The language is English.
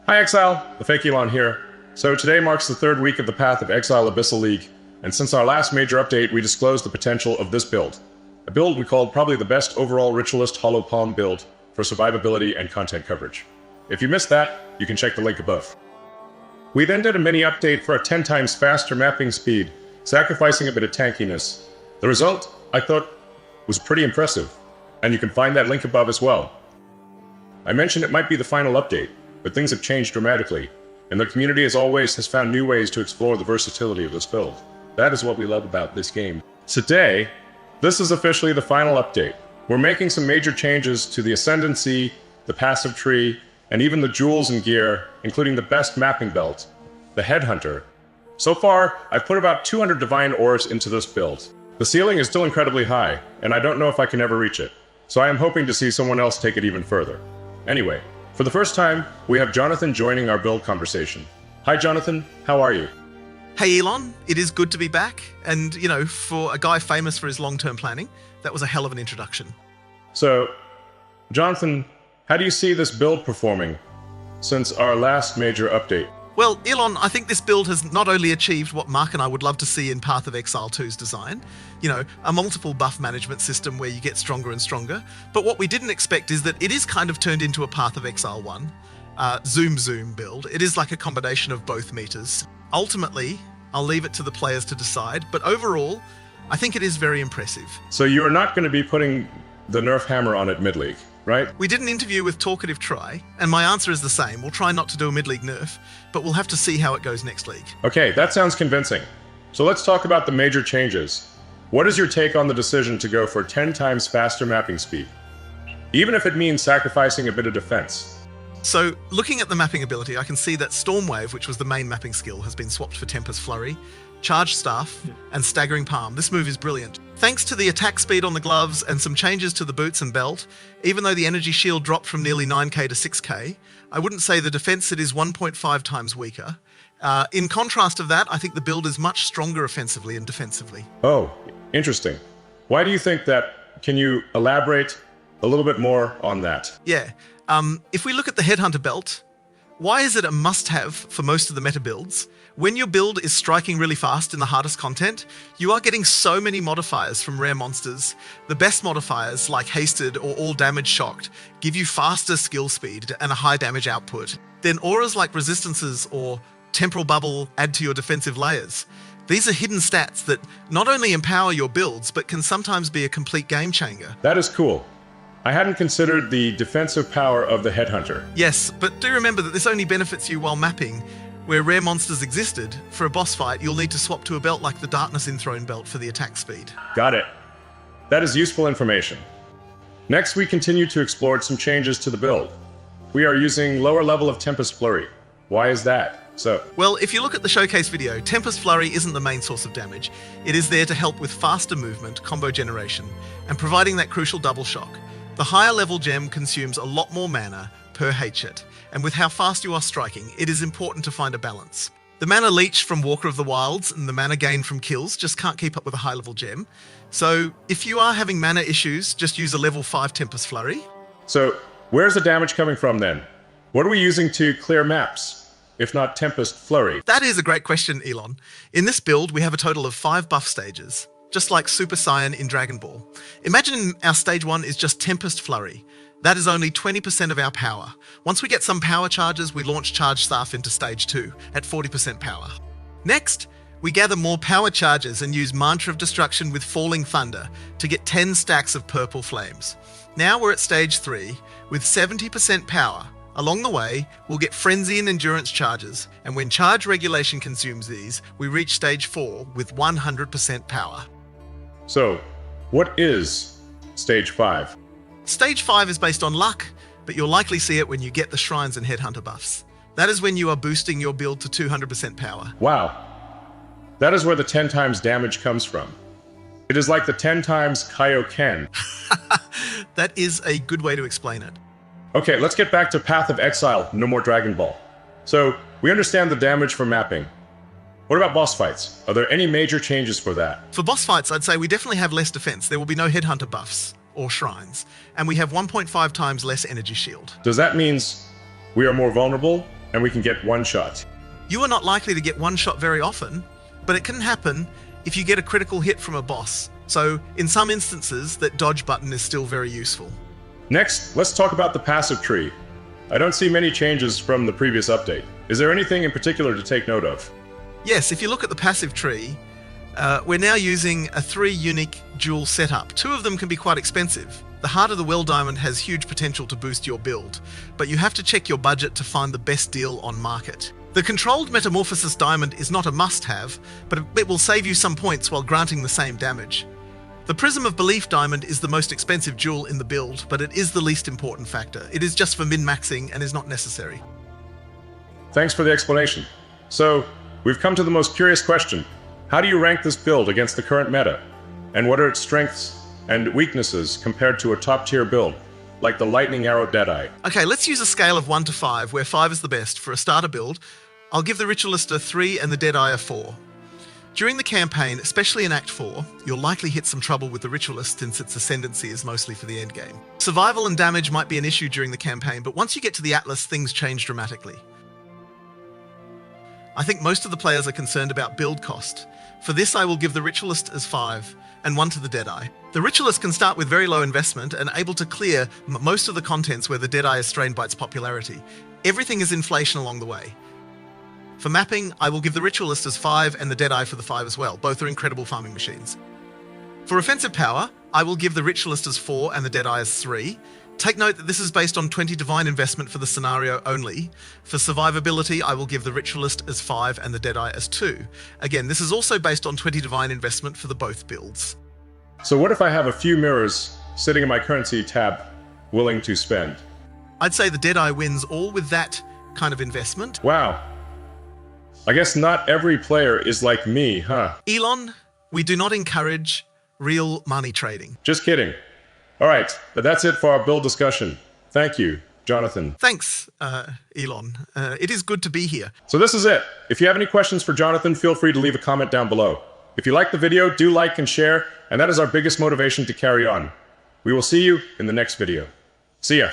Hi Exile, the fake Elon here. So today marks the third week of the Path of Exile Abyssal League, and since our last major update we disclosed the potential of this build. A build we called probably the best overall Ritualist Hollow Palm build for survivability and content coverage. If you missed that, you can check the link above. We then did a mini update for a 10 times faster mapping speed, sacrificing a bit of tankiness. The result, I thought, was pretty impressive, and you can find that link above as well. I mentioned it might be the final update, but things have changed dramatically, and the community as always has found new ways to explore the versatility of this build. That is what we love about this game. Today, this is officially the final update. We're making some major changes to the ascendancy, the passive tree, and even the jewels and gear, including the best mapping belt, the Headhunter. So far, I've put about 200 divine ores into this build. The ceiling is still incredibly high, and I don't know if I can ever reach it, so I am hoping to see someone else take it even further. Anyway, for the first time, we have Jonathan joining our build conversation. Hi Jonathan, how are you? Hey Elon, it is good to be back, and you know, for a guy famous for his long-term planning, that was a hell of an introduction. So, Jonathan, how do you see this build performing since our last major update? Well, Elon, I think this build has not only achieved what Mark and I would love to see in Path of Exile 2's design, you know, a multiple buff management system where you get stronger and stronger, but what we didn't expect is that it is kind of turned into a Path of Exile 1 zoom build. It is like a combination of both meters. Ultimately, I'll leave it to the players to decide, but overall, I think it is very impressive. So you're not going to be putting the nerf hammer on it mid-league, right? We did an interview with Talkative Try, and my answer is the same. We'll try not to do a mid-league nerf, but we'll have to see how it goes next league. Okay, that sounds convincing. So let's talk about the major changes. What is your take on the decision to go for 10 times faster mapping speed? Even if it means sacrificing a bit of defense. So, looking at the mapping ability, I can see that Stormwave, which was the main mapping skill, has been swapped for Tempest Flurry, Charged Staff, and Staggering Palm. This move is brilliant. Thanks to the attack speed on the gloves and some changes to the boots and belt, even though the energy shield dropped from nearly 9k to 6k, I wouldn't say the defense it is 1.5 times weaker. In contrast of that, I think the build is much stronger offensively and defensively. Oh, interesting. Why do you think that? Can you elaborate a little bit more on that? Yeah. If we look at the Headhunter belt, why is it a must-have for most of the meta builds? When your build is striking really fast in the hardest content, you are getting so many modifiers from rare monsters. The best modifiers, like Hasted or All Damage Shocked, give you faster skill speed and a high damage output. Then auras like Resistances or Temporal Bubble add to your defensive layers. These are hidden stats that not only empower your builds, but can sometimes be a complete game changer. That is cool. I hadn't considered the defensive power of the Headhunter. Yes, but do remember that this only benefits you while mapping. Where rare monsters existed, for a boss fight, you'll need to swap to a belt like the Darkness Enthroned belt for the attack speed. Got it. That is useful information. Next, we continue to explore some changes to the build. We are using lower level of Tempest Flurry. Why is that? Well, if you look at the showcase video, Tempest Flurry isn't the main source of damage. It is there to help with faster movement, combo generation, and providing that crucial double shock. The higher level gem consumes a lot more mana per hit, and with how fast you are striking, it is important to find a balance. The mana leech from Walker of the Wilds and the mana gain from kills just can't keep up with a high level gem. So if you are having mana issues, just use a level 5 Tempest Flurry. So where's the damage coming from then? What are we using to clear maps, if not Tempest Flurry? That is a great question, Elon. In this build, we have a total of 5 buff stages, just like Super Saiyan in Dragon Ball. Imagine our stage 1 is just Tempest Flurry. That is only 20% of our power. Once we get some power charges, we launch Charged Staff into stage 2 at 40% power. Next, we gather more power charges and use Mantra of Destruction with Falling Thunder to get 10 stacks of purple flames. Now we're at stage 3 with 70% power. Along the way, we'll get Frenzy and Endurance charges, and when Charge Regulation consumes these, we reach stage 4 with 100% power. So, what is stage 5? Stage 5 is based on luck, but you'll likely see it when you get the Shrines and Headhunter buffs. That is when you are boosting your build to 200% power. Wow. That is where the 10 times damage comes from. It is like the 10 times Kaioken. That is a good way to explain it. Okay, let's get back to Path of Exile, no more Dragon Ball. So, we understand the damage for mapping. What about boss fights? Are there any major changes for that? For boss fights, I'd say we definitely have less defense. There will be no Headhunter buffs or shrines, and we have 1.5 times less energy shield. Does that mean we are more vulnerable and we can get one shot. You are not likely to get one shot very often, but it can happen if you get a critical hit from a boss. So in some instances, that dodge button is still very useful. Next, let's talk about the passive tree. I don't see many changes from the previous update. Is there anything in particular to take note of? Yes, if you look at the passive tree, we're now using a 3 unique dual setup. 2 of them can be quite expensive. The Heart of the Well Diamond has huge potential to boost your build, but you have to check your budget to find the best deal on market. The Controlled Metamorphosis Diamond is not a must-have, but it will save you some points while granting the same damage. The Prism of Belief Diamond is the most expensive jewel in the build, but it is the least important factor. It is just for min-maxing and is not necessary. Thanks for the explanation. So, we've come to the most curious question. How do you rank this build against the current meta? And what are its strengths and weaknesses compared to a top-tier build, like the Lightning Arrow Deadeye? Okay, let's use a scale of 1 to 5, where 5 is the best. For a starter build, I'll give the Ritualist a 3 and the Deadeye a 4. During the campaign, especially in Act 4, you'll likely hit some trouble with the Ritualist since its ascendancy is mostly for the endgame. Survival and damage might be an issue during the campaign, but once you get to the Atlas, things change dramatically. I think most of the players are concerned about build cost. For this, I will give the Ritualist as 5, and 1 to the Deadeye. The Ritualist can start with very low investment and able to clear most of the contents where the Deadeye is strained by its popularity. Everything is inflation along the way. For mapping, I will give the Ritualist as 5 and the Deadeye for the 5 as well. Both are incredible farming machines. For offensive power, I will give the Ritualist as 4 and the Deadeye as 3. Take note that this is based on 20 divine investment for the scenario only. For survivability, I will give the Ritualist as 5 and the Deadeye as 2. Again, this is also based on 20 divine investment for the both builds. So what if I have a few mirrors sitting in my currency tab willing to spend? I'd say the Deadeye wins all with that kind of investment. Wow. I guess not every player is like me, huh? Elon, we do not encourage real money trading. Just kidding. All right, but that's it for our build discussion. Thank you, Jonathan. Thanks, Elon. It is good to be here. So this is it. If you have any questions for Jonathan, feel free to leave a comment down below. If you like the video, do like and share, and that is our biggest motivation to carry on. We will see you in the next video. See ya.